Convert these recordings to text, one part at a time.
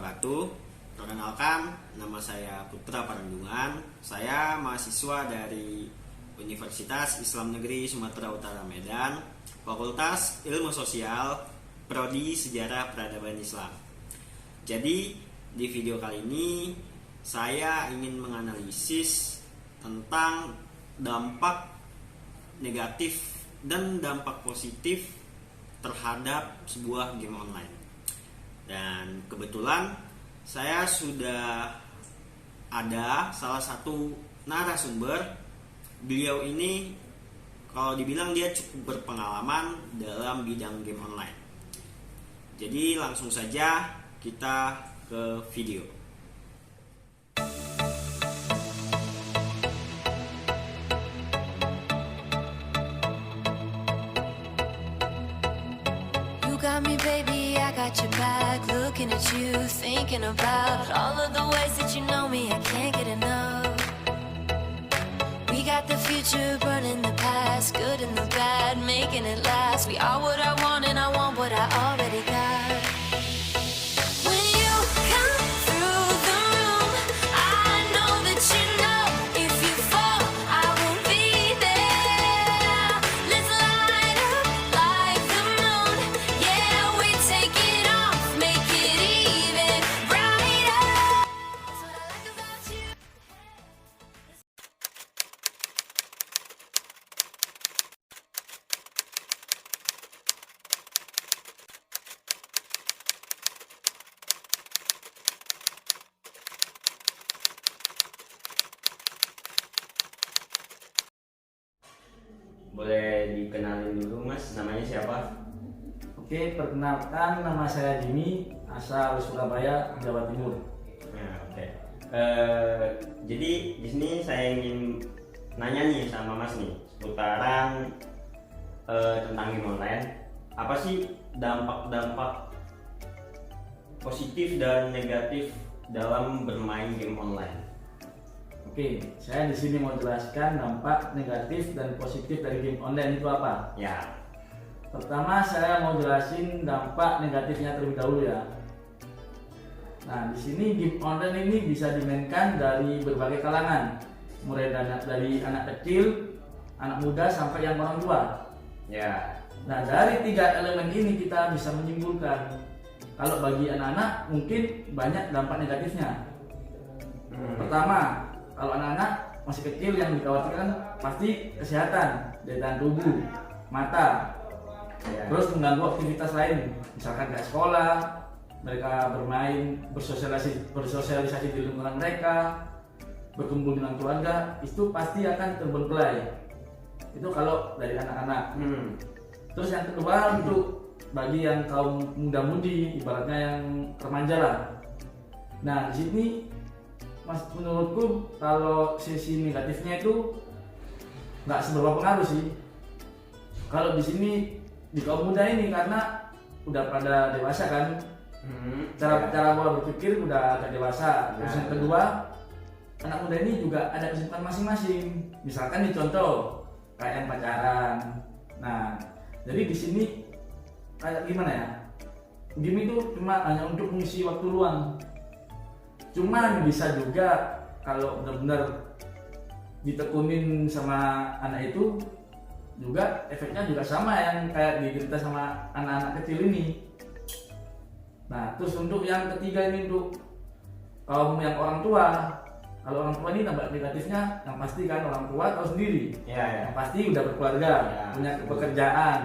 wabarakatuh. Perkenalkan, nama saya Putra Parandungan. Saya mahasiswa dari Universitas Islam Negeri Sumatera Utara Medan, Fakultas Ilmu Sosial, Prodi Sejarah Peradaban Islam. Jadi, di video kali ini saya ingin menganalisis tentang dampak negatif dan dampak positif terhadap sebuah game online. Dan kebetulan saya sudah ada salah satu narasumber. Beliau ini kalau dibilang dia cukup berpengalaman dalam bidang game online. Jadi langsung saja kita ke video. Got me, baby, I got your back. Looking at you, thinking about all of the ways that you know me, I can't get enough. We got the future, burning the past, good and the bad, making it last. We are what I want and I want what I already got. When you come through the room, I know that you know if you fall, I will be there. Let's light up like the moon. Yeah, we take it off, make it even brighter. That's what I like about you. Boleh dikenalin dulu Mas, namanya siapa? Oke, perkenalkan nama saya Jimmy, asal Surabaya, Jawa Timur. Nah, oke. Jadi di sini saya ingin nanya nih sama Mas nih seputaran tentang game online. Apa sih dampak-dampak positif dan negatif dalam bermain game online? Oke, saya di sini mau jelaskan dampak negatif dan positif dari game online itu apa. Ya. Pertama, saya mau jelasin dampak negatifnya terlebih dahulu ya. Nah, di sini game online ini bisa dimainkan dari berbagai kalangan, mulai dari anak kecil, anak muda sampai yang orang tua. Ya. Nah, dari tiga elemen ini kita bisa menyimpulkan kalau bagi anak-anak mungkin banyak dampak negatifnya. Pertama, kalau anak-anak masih kecil yang dikhawatirkan pasti kesehatan, daya tahan tubuh, mata, terus mengganggu aktivitas lain, misalkan kayak sekolah, mereka bermain, bersosialisasi di lingkungan mereka, berkumpul dengan keluarga, itu pasti akan terbengkelai. Itu kalau dari anak-anak. Terus yang kedua untuk bagi yang kaum muda-mudi, ibaratnya yang remaja lah. Nah, di sini Mas, menurutku kalau sisi negatifnya itu nggak seberapa pengaruh sih. Kalau di sini di kaum muda ini karena udah pada dewasa kan, cara pola berpikir udah agak dewasa. Terus yang kedua, anak muda ini juga ada kesibukan masing-masing. Misalkan nih contoh kayak yang pacaran. Nah, jadi di sini kayak gimana ya? Game itu cuma hanya untuk mengisi waktu luang. Cuman bisa juga kalau benar-benar ditekunin sama anak itu juga efeknya juga sama yang kayak diderita sama anak-anak kecil ini. Nah, terus untuk yang ketiga ini untuk kaum yang orang tua. Kalau orang tua ini dampak negatifnya yang pasti kan orang tua tahu sendiri. Ya. Yang pasti udah berkeluarga, punya pekerjaan,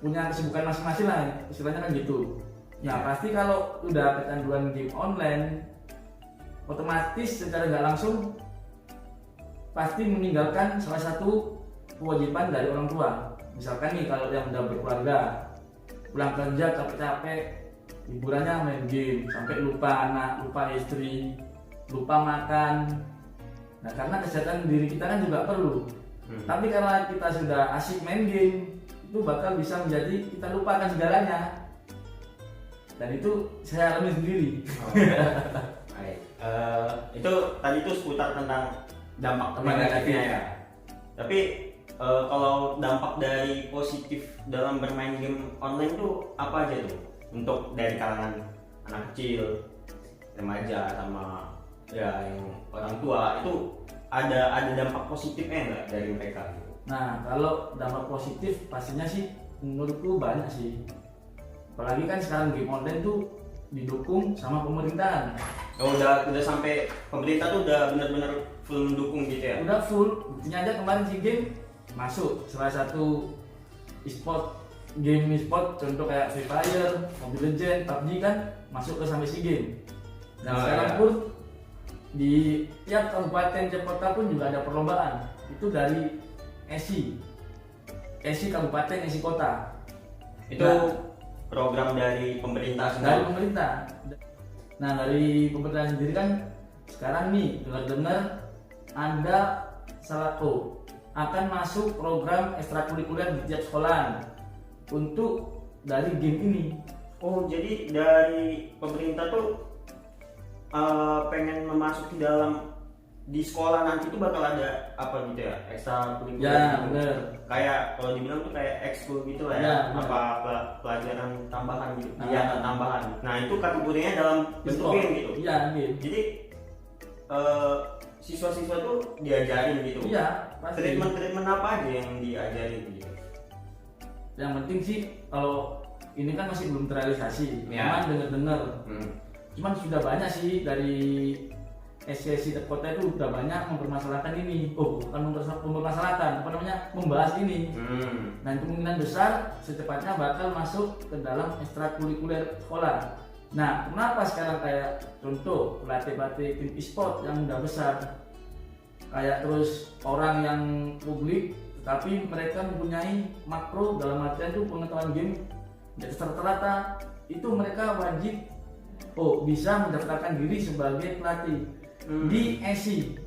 punya kesibukan masing-masing lah, istilahnya kan gitu. Nah, pasti kalau udah kecanduan game online, otomatis secara nggak langsung pasti meninggalkan salah satu kewajiban dari orang tua. Misalkan nih kalau yang udah berkeluarga, pulang kerja capek-capek, hiburannya main game sampai lupa anak, lupa istri, lupa makan. Nah, karena kesehatan diri kita kan juga perlu. Tapi karena kita sudah asik main game, itu bakal bisa menjadi kita lupakan segalanya. Dan itu saya alami sendiri. Baik. Itu tadi itu seputar tentang dampak negatifnya ya. Tapi kalau dampak dari positif dalam bermain game online itu apa aja tuh? Untuk dari kalangan anak kecil, remaja sama ya yang orang tua itu ada dampak positifnya nggak dari mereka gitu? Nah, kalau dampak positif pastinya sih menurutku banyak sih. Apalagi kan sekarang game online tuh didukung sama pemerintahan. Oh, udah sampai pemerintah tuh udah benar-benar full mendukung gitu ya? Udah full, buktinya aja kemarin si game masuk salah satu game e-sport contoh kayak Free Fire, Mobile Legends, PUBG kan masuk ke sampai si game. Dan sekarang iya. pun di tiap kabupaten tiap kota pun juga ada perlombaan. Itu dari ESI kabupaten, ESI kota. Itu program dari pemerintah sendiri? Dari pemerintah. Nah, dari pemerintah sendiri kan sekarang nih dengar-dengar ada akan masuk program ekstrakurikuler di tiap sekolah untuk dari game ini. Oh, jadi dari pemerintah tuh pengen memasuki dalam di sekolah nanti tuh bakal ada apa gitu ya, ekstrakurikuler Ya, gitu. bener. Kayak kalau dibilang tuh kayak ekskul gitu lah ya, Ya, apa pelajaran tambahan gitu, Nah. kegiatan tambahan. Nah, itu kategorinya dalam bentuk E-sport. game gitu. Iya, game. Jadi siswa-siswa tuh diajarin gitu. Iya, pasti. Treatment apa aja yang diajarin gitu? Yang penting sih kalau ini kan masih belum terrealisasi. Ya. Cuman dengar-dengar. Hmm. Cuman sudah banyak sih dari SCSI kota itu udah banyak mempermasalahkan ini. Bukan mempermasalahkan, membahas ini. Dan kemungkinan besar secepatnya bakal masuk ke dalam ekstrakurikuler sekolah. Nah, kenapa sekarang kayak contoh pelatih-pelatih tim e-sport yang udah besar, kayak terus orang yang publik, tapi mereka mempunyai makro dalam artian itu pengetahuan game di atas rata-rata, itu mereka wajib bisa mendaftarkan diri sebagai pelatih di ESI.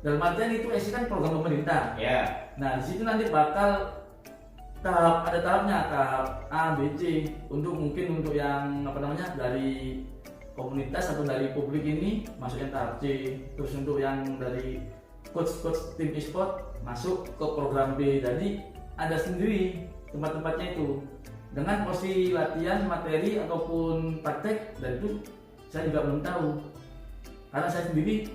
Dalam artian itu ESI kan program pemerintah. Ya. Nah, di situ nanti bakal ada tahapnya, tahap A, B, C untuk yang dari komunitas atau dari publik ini masuknya tahap C. Terus untuk yang dari coach tim e-sport masuk ke program B. Jadi ada sendiri tempat-tempatnya itu dengan porsi latihan, materi ataupun praktek, dan itu saya juga belum tahu karena saya sendiri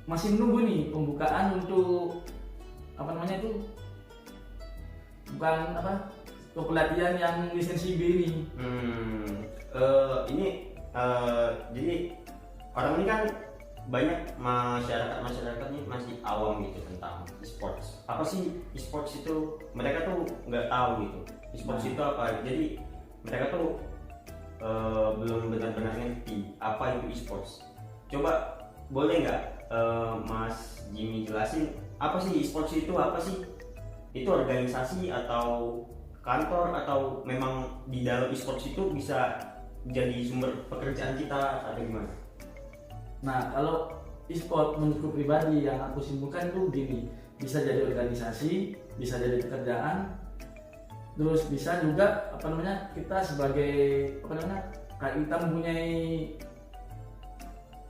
masih menunggu nih pembukaan untuk untuk pelatihan yang lisensi B ini. Jadi orang ini kan banyak masyarakat ini masih awam gitu tentang e-sports. Apa sih e-sports itu? Mereka tuh nggak tahu gitu. E-sports itu apa? Jadi mereka tuh belum benar-benar ngerti apa itu e-sports. Coba boleh nggak Mas Jimmy jelasin apa sih e-sports itu? Apa sih? Itu organisasi atau kantor atau memang di dalam e-sports itu bisa jadi sumber pekerjaan kita atau gimana? Nah, kalau e-sport menurutku pribadi yang aku simpulkan tuh gini, bisa jadi organisasi, bisa jadi pekerjaan, terus bisa juga kita sebagai kayak kita mempunyai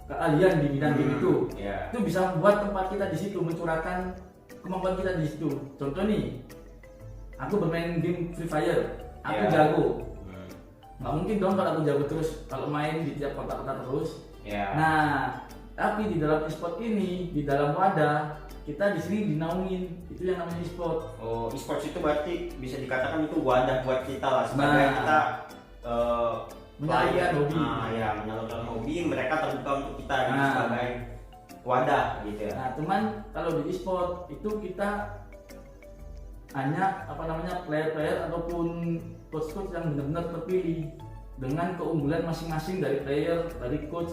keahlian di bidang game itu, itu bisa membuat tempat kita di situ, mencurahkan kemampuan kita di situ. Contoh nih, aku bermain game Free Fire, aku jago. Nggak mungkin dong kalau aku jago terus kalau main di tiap kota-kota terus. Nah, tapi di dalam e-sport ini, di dalam wadah, kita di sini dinaungin, itu yang namanya e-sport. Oh, e-sport itu berarti bisa dikatakan itu wadah buat kita lah, sebagai kita menyalurkan hobi. Menyalurkan hobi, mereka terbuka untuk kita gitu, sebagai wadah gitu ya. Nah, cuman kalau di e-sport itu kita hanya player-player ataupun coach-coach yang benar-benar terpilih dengan keunggulan masing-masing dari player, dari coach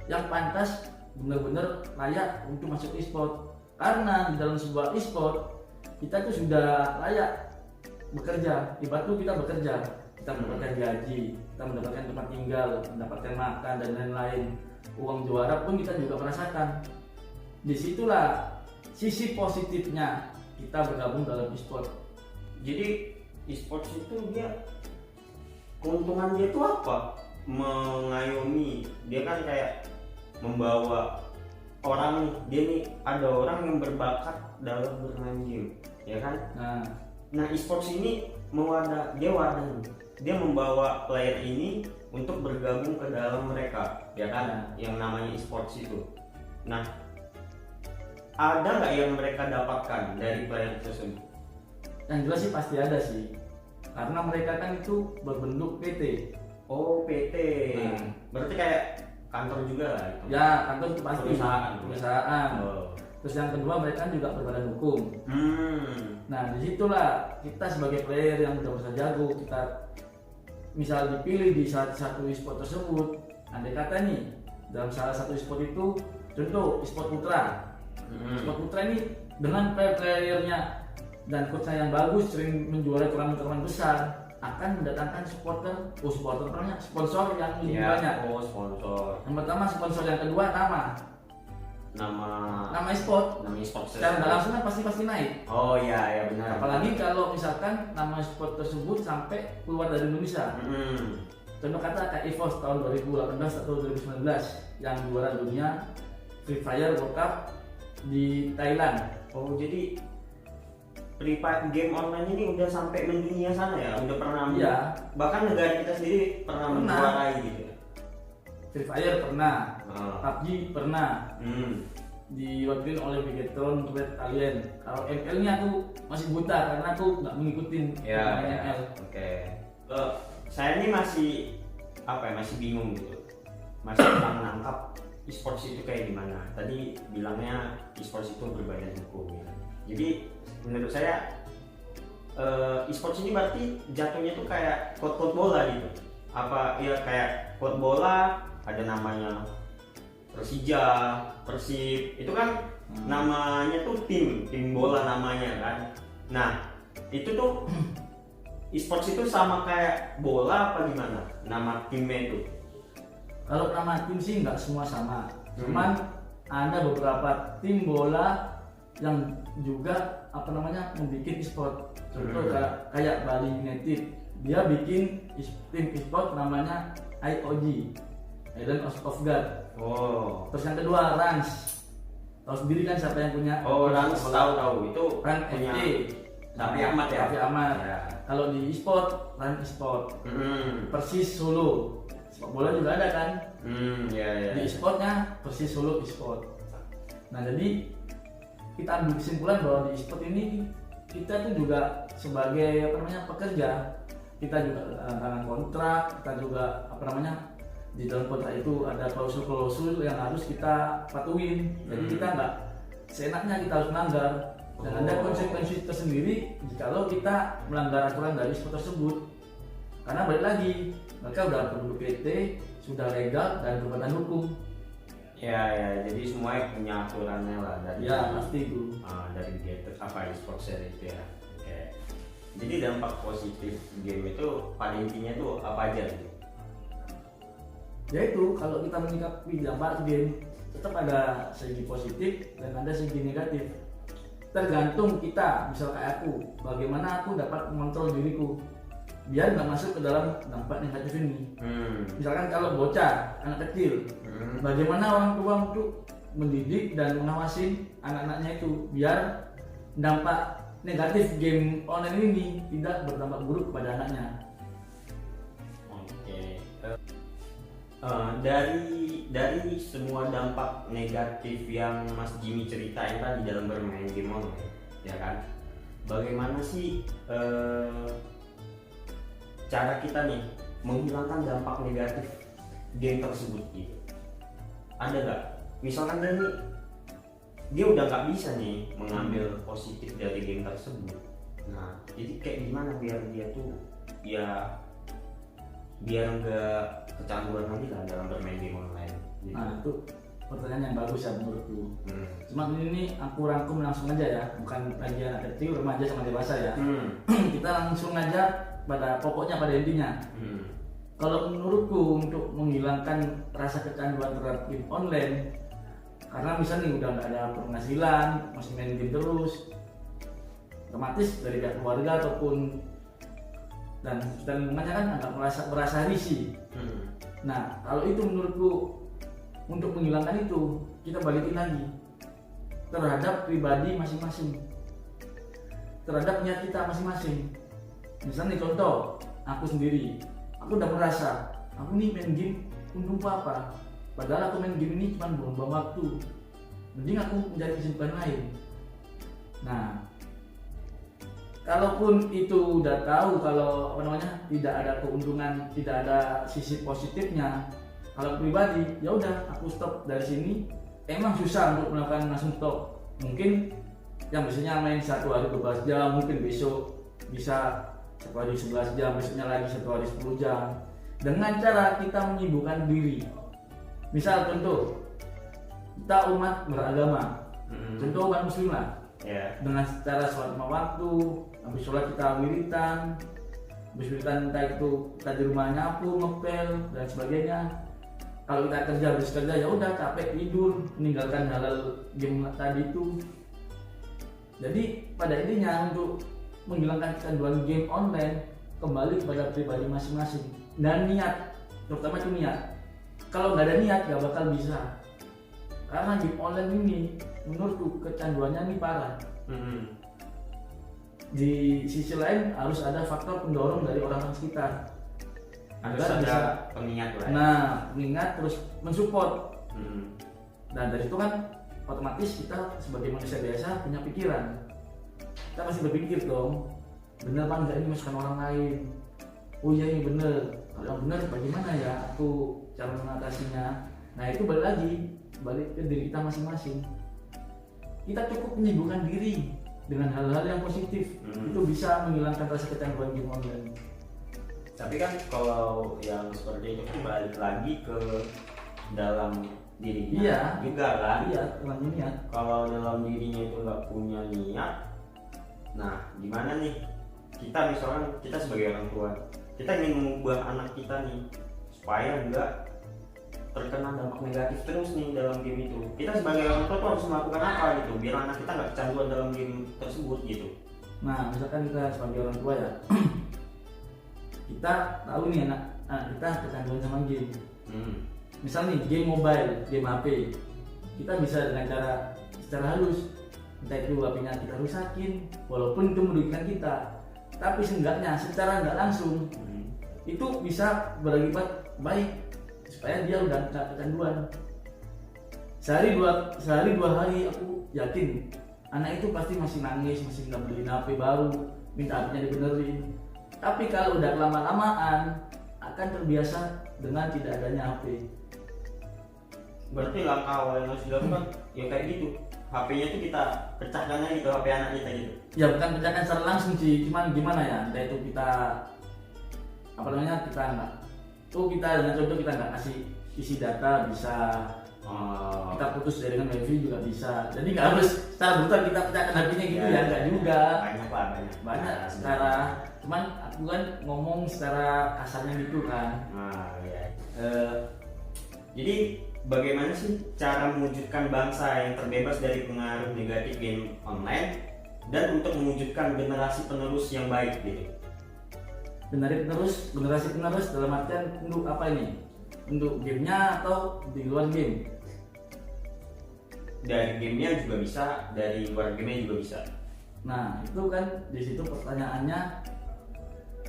yang pantas benar-benar layak untuk masuk e-sport. Karena di dalam sebuah e-sport kita tuh sudah layak bekerja, ibaratnya kita bekerja, kita mendapatkan gaji, kita mendapatkan tempat tinggal, mendapatkan makan dan lain-lain. Uang juara pun kita juga merasakan. Disitulah sisi positifnya kita bergabung dalam e-sport. Jadi e-sport itu dia keuntungan dia itu apa? Mengayomi, dia kan kayak membawa orang, dia nih ada orang yang berbakat dalam bermain game, ya kan? Nah e-sports ini dia wadah, dia membawa player ini untuk bergabung ke dalam mereka, ya kan, yang namanya e-sports itu. Nah, ada nggak yang mereka dapatkan dari player tersebut? Yang jelas sih pasti ada sih, karena mereka kan itu berbentuk PT. Oh, PT. Nah. Berarti kayak kantor juga lah itu. Ya, kantor itu pasti Perusahaan. Oh. Terus yang kedua mereka kan juga berbadan hukum. Nah, disitulah kita sebagai player yang udah berusaha jago, kita misal dipilih di salah satu e-sport tersebut, andai kata nih dalam salah satu e-sport itu, contoh e-sport putra. E-sport putra ini dengan player-playernya dan coachnya yang bagus, sering menjuarai turnamen-turnamen besar, akan mendatangkan sponsor yang lebih banyak. Oh, sponsor. Yang pertama sponsor, yang kedua nama e-sport. Nama e-sport Secara nggak langsung kan pasti naik. Oh iya benar. Apalagi kalau misalkan nama e-sport tersebut sampai keluar dari Indonesia. Contoh kata kayak EVOS tahun 2018 atau 2019 yang juara dunia Free Fire World Cup di Thailand. Oh, jadi Free Fire game online ini udah sampai mendunia sana ya? Udah pernah? Iya. Bahkan negara kita sendiri pernah menjuarai gitu. Free Fire pernah, PUBG pernah, diwakilin oleh Bigetron, Red Alien. Kalau ML-nya aku masih buta karena aku nggak mengikutin ML. Oke. Saya ini masih masih bingung gitu, masih kurang menangkap e-sports itu kayak gimana. Tadi bilangnya e-sports itu berbadan hukum ya. Jadi menurut saya e-sports ini berarti jatuhnya tuh kayak klub bola gitu. Apa ya, kayak klub bola ada namanya Persija, Persib, itu kan namanya tuh tim bola namanya kan. Nah, itu tuh e-sports itu sama kayak bola apa gimana? Nama timnya itu? Kalau nama tim sih nggak semua sama, cuman ada beberapa tim bola yang juga membuat e-sport. Contoh kayak Bali United, dia bikin tim e-sport namanya IOG, Island of God. Oh. Terus yang kedua Rans, tahu sendiri kan siapa yang punya? Oh, Rans tahu itu Rans punya FC. Raffi Ahmad ya. Raffi Ahmad. Ya. Kalau di e-sport, Rans e-sport. Persis Solo, sepak bola juga ada kan? Ya. Di e-sportnya Persis Solo e-sport. Nah, jadi kita ambil kesimpulan bahwa di e-sport ini kita tuh juga sebagai pekerja, kita juga tanda kontrak, kita juga di dalam kontrak itu ada klausul-klausul yang harus kita patuhin. Jadi kita nggak seenaknya kita harus melanggar, dan ada konsekuensi tersendiri jikalau kita melanggar aturan dari e-sport tersebut. Karena balik lagi, mereka udah berbentuk PT, sudah legal dan berbadan hukum. Ya, jadi semuanya punya aturannya lah dari pasti itu. Dari e-sports itu ya. Oke. Jadi dampak positif game itu pada intinya tuh apa aja gitu? Yaitu kalau kita menyikapi dampak game, tetap ada segi positif dan ada segi negatif. Tergantung kita, misal kayak aku, bagaimana aku dapat mengontrol diriku biar nggak masuk ke dalam dampak negatif ini. Misalkan kalau bocah, anak kecil, bagaimana orang tua untuk mendidik dan mengawasi anak-anaknya itu biar dampak negatif game online ini tidak berdampak buruk kepada anaknya. Oke. Dari semua dampak negatif yang Mas Jimmy ceritain tadi dalam bermain game online, ya kan? Bagaimana sih cara kita nih menghilangkan dampak negatif game tersebut gitu? Ada nggak? Misalkan dia udah nggak bisa nih mengambil positif dari game tersebut. Nah, jadi kayak gimana biar dia tuh biar nggak kecanduan lagi lah dalam bermain game online gitu. Nah, itu pertanyaan yang bagus ya menurutku. Cuma ini aku rangkum langsung aja ya, bukan lagi anak kecil, remaja sama dewasa ya. Kita langsung aja pada pokoknya, pada intinya. Kalau menurutku untuk menghilangkan rasa kecanduan terhadap game online, karena misalnya udah nggak ada penghasilan, masih main game terus, otomatis dari pihak keluarga ataupun dan lingkungannya kan agak merasa risih. Nah, kalau itu menurutku untuk menghilangkan itu kita balikin lagi terhadap pribadi masing-masing, terhadap niat kita masing-masing. Misalnya contoh, aku sendiri, aku udah merasa aku nih main game untung apa? Padahal aku main game ini cuma buang-buang waktu. Mending aku mencari kesibukan lain. Nah, kalaupun itu udah tahu kalau tidak ada keuntungan, tidak ada sisi positifnya, kalau pribadi ya udah aku stop dari sini. Emang susah untuk melakukan langsung stop. Mungkin yang biasanya main satu hari 12 jam, mungkin besok bisa satu hari 11 jam, besoknya lagi satu hari 10 jam. Dengan cara kita menyibukkan diri. Misal contoh, kita umat beragama, contoh umat muslim lah. Dengan cara sholat 5 waktu, habis sholat kita wiritan, habis wiritan entah itu kita di rumah nyapu, ngepel dan sebagainya. Kalau kita kerja, habis kerja ya udah capek tidur, meninggalkan hal-hal game tadi itu. Jadi pada intinya untuk menghilangkan kecanduan game online kembali kepada pribadi masing-masing dan niat, terutama itu niat. Kalau nggak ada niat nggak bakal bisa, karena game online ini menurutku kecanduannya ini parah. Di sisi lain harus ada faktor pendorong dari orang sekitar, harus agar ada bisa pengingat lah. Nah, pengingat terus mensupport. Dan dari itu kan otomatis kita sebagai manusia biasa punya pikiran. Kita pasti berpikir dong, bener apa enggak ini masukan orang lain? Oh iya ini bener. Kalau bener bagaimana ya aku cara mengatasinya? Nah itu balik ke diri kita masing-masing. Kita cukup menyibukkan diri dengan hal-hal yang positif. Itu bisa menghilangkan rasa kecanduan game online. Tapi kan kalau yang seperti itu kan balik lagi ke dalam dirinya juga kan. Iya, dengan niat. Kalau dalam dirinya itu nggak punya niat, nah gimana nih? Kita misalkan kita sebagai orang tua, kita ingin mengubah anak kita nih supaya nggak terkena dampak negatif terus nih dalam game itu. Kita sebagai orang tua tuh harus melakukan apa gitu biar anak kita nggak kecanduan dalam game tersebut gitu. Nah, misalkan kita sebagai orang tua ya, kita tahu nih anak kita kecanduan sama game. Misal nih game mobile, game HP, kita bisa dengan cara secara halus, entah itu HP-nya kita rusakin, walaupun itu merugikan kita, tapi seenggaknya secara nggak langsung itu bisa berakibat baik supaya dia udah nggak kecanduan. Sehari dua hari aku yakin anak itu pasti masih nangis, masih nggak beliin HP baru, minta HP-nya dibenerin. Tapi kalau udah lama-lamaan akan terbiasa dengan tidak adanya HP. Berarti langkah awal yang harus dilakukan ya kayak gitu. HP-nya itu kita pecahkan aja gitu, HP anak kita gitu. Ya bukan pecahkan secara langsung sih, cuman gimana ya? Entah itu kita kita nggak. Kita dengan contoh kita nggak kasih isi data bisa. Kita putus jaringan wifi juga bisa. Jadi nggak harus secara brutal kita pecahkan HP-nya gitu ya, nggak juga. Banyak secara. Cuman aku kan ngomong secara kasarnya gitu kan. Jadi bagaimana sih cara mewujudkan bangsa yang terbebas dari pengaruh negatif game online dan untuk mewujudkan generasi penerus yang baik gitu? Generasi penerus dalam artian untuk apa ini? Untuk gamenya atau di luar game? Dari gamenya juga bisa, dari luar gamenya juga bisa. Nah itu kan di situ pertanyaannya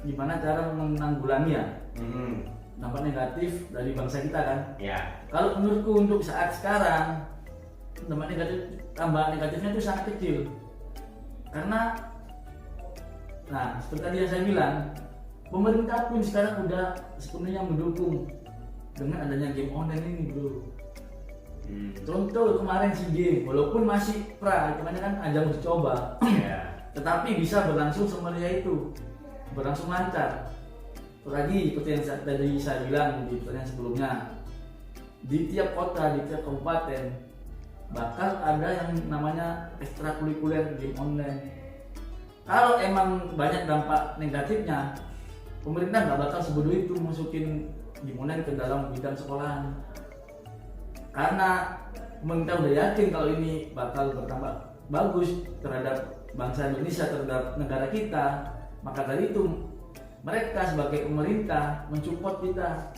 gimana cara menanggulangi ya? Dampak negatif dari bangsa kita kan? Ya. Kalau menurutku untuk saat sekarang dampak negatifnya itu sangat kecil. Karena seperti tadi yang saya bilang, pemerintah pun sekarang udah sepenuhnya mendukung dengan adanya game online ini, bro. Contoh kemarin SEA Games, walaupun masih kemarin kan ajang uji coba, tetapi bisa berlangsung semeriah itu, berlangsung lancar. Lagi seperti yang tadi saya bilang di pertanyaan sebelumnya, di tiap kota, di tiap kabupaten bakal ada yang namanya ekstrakurikuler game online. Kalau emang banyak dampak negatifnya, pemerintah nggak bakal sebodoh itu masukin game online ke dalam bidang sekolahan. Karena pemerintah udah yakin kalau ini bakal bertambah bagus terhadap bangsa Indonesia, terhadap negara kita, maka dari itu mereka sebagai pemerintah mensupport kita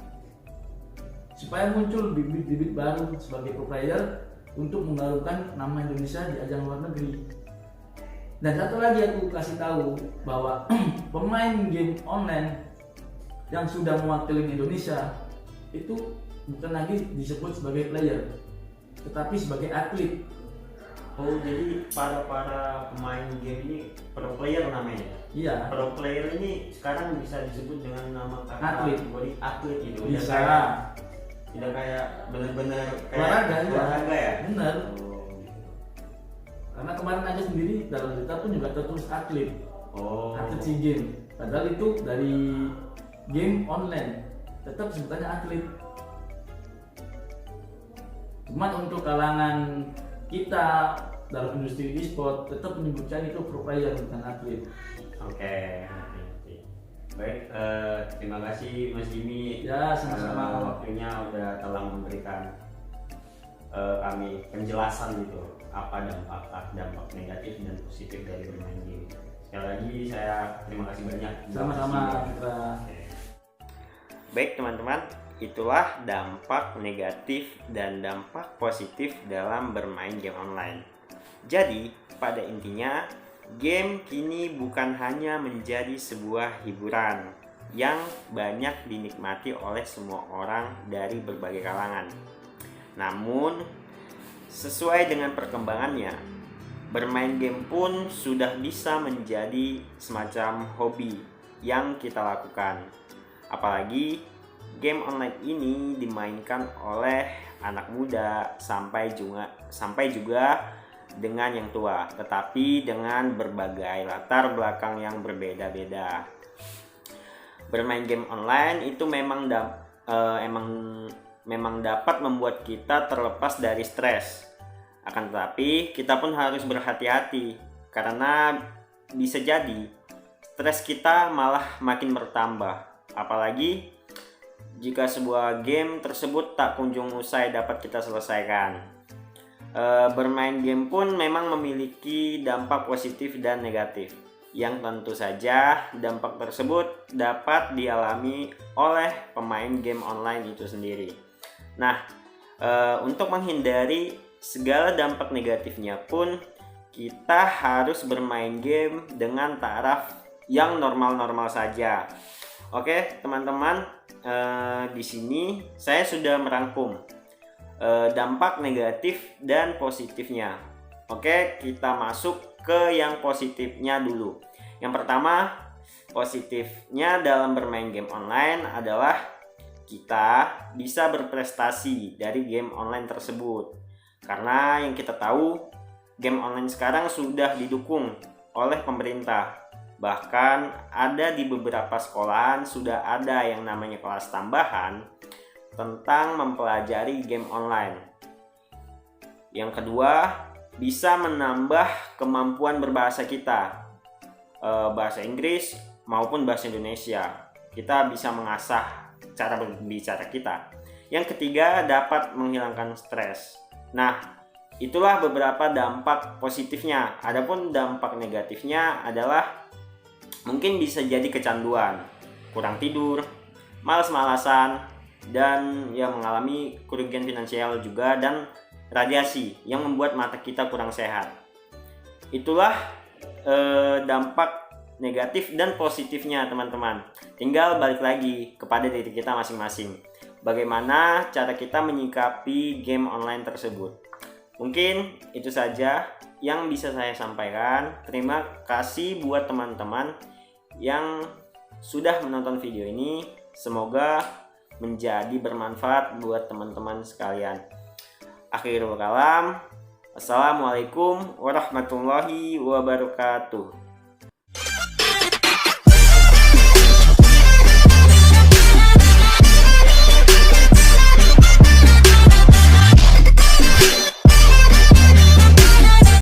supaya muncul bibit-bibit baru sebagai pro player untuk mengharumkan nama Indonesia di ajang luar negeri. Dan satu lagi aku kasih tahu bahwa pemain game online yang sudah mewakili Indonesia itu bukan lagi disebut sebagai player, tetapi sebagai atlet. Oh, jadi para pemain game ini pro player namanya. Iya. Pro player ini sekarang bisa disebut dengan nama Atlet. kategori atlet gitu. Bisa. Tidak kayak benar-benar Olahraga, iya. olahraga ya. Benar. Oh, gitu. Karena kemarin aja sendiri dalam berita pun juga tertulis atlet. Oh. Atlet SEA Games. Padahal itu dari game online, tetap sebutannya atlet. Cuman untuk kalangan kita dalam industri e-sport tetap menyebutkan itu pro player bukan atlet. Oke. Baik, terima kasih Mas Jimmy. Ya, sama-sama. Waktunya udah telah memberikan kami penjelasan gitu apa dampak negatif dan positif dari bermain game. Sekali lagi saya terima kasih banyak. Sama-sama. Oke. Baik teman-teman, itulah dampak negatif dan dampak positif dalam bermain game online. Jadi, pada intinya, game kini bukan hanya menjadi sebuah hiburan yang banyak dinikmati oleh semua orang dari berbagai kalangan. Namun, sesuai dengan perkembangannya, bermain game pun sudah bisa menjadi semacam hobi yang kita lakukan. Apalagi game online ini dimainkan oleh anak muda sampai juga dengan yang tua, tetapi dengan berbagai latar belakang yang berbeda-beda. Bermain game online itu memang dapat membuat kita terlepas dari stres. Akan tetapi kita pun harus berhati-hati karena bisa jadi stres kita malah makin bertambah. Apalagi jika sebuah game tersebut tak kunjung usai dapat kita selesaikan. Bermain game pun memang memiliki dampak positif dan negatif, yang tentu saja dampak tersebut dapat dialami oleh pemain game online itu sendiri. Nah, untuk menghindari segala dampak negatifnya pun, kita harus bermain game dengan taraf yang normal-normal saja. Oke, teman-teman, di sini saya sudah merangkum dampak negatif dan positifnya. Oke, kita masuk ke yang positifnya dulu. Yang pertama, positifnya dalam bermain game online adalah kita bisa berprestasi dari game online tersebut. Karena yang kita tahu, game online sekarang sudah didukung oleh pemerintah. Bahkan ada di beberapa sekolahan sudah ada yang namanya kelas tambahan tentang mempelajari game online. Yang kedua, bisa menambah kemampuan berbahasa kita, bahasa Inggris maupun bahasa Indonesia. Kita bisa mengasah cara berbicara kita. Yang ketiga, dapat menghilangkan stres. Nah, itulah beberapa dampak positifnya. Adapun dampak negatifnya adalah mungkin bisa jadi kecanduan, kurang tidur, malas-malasan, dan yang mengalami kerugian finansial juga, dan radiasi yang membuat mata kita kurang sehat. Itulah dampak negatif dan positifnya, teman-teman. Tinggal balik lagi kepada diri kita masing-masing. Bagaimana cara kita menyikapi game online tersebut. Mungkin itu saja yang bisa saya sampaikan. Terima kasih buat teman-teman yang sudah menonton video ini. Semoga menjadi bermanfaat buat teman-teman sekalian. Akhirul kalam, assalamualaikum warahmatullahi wabarakatuh.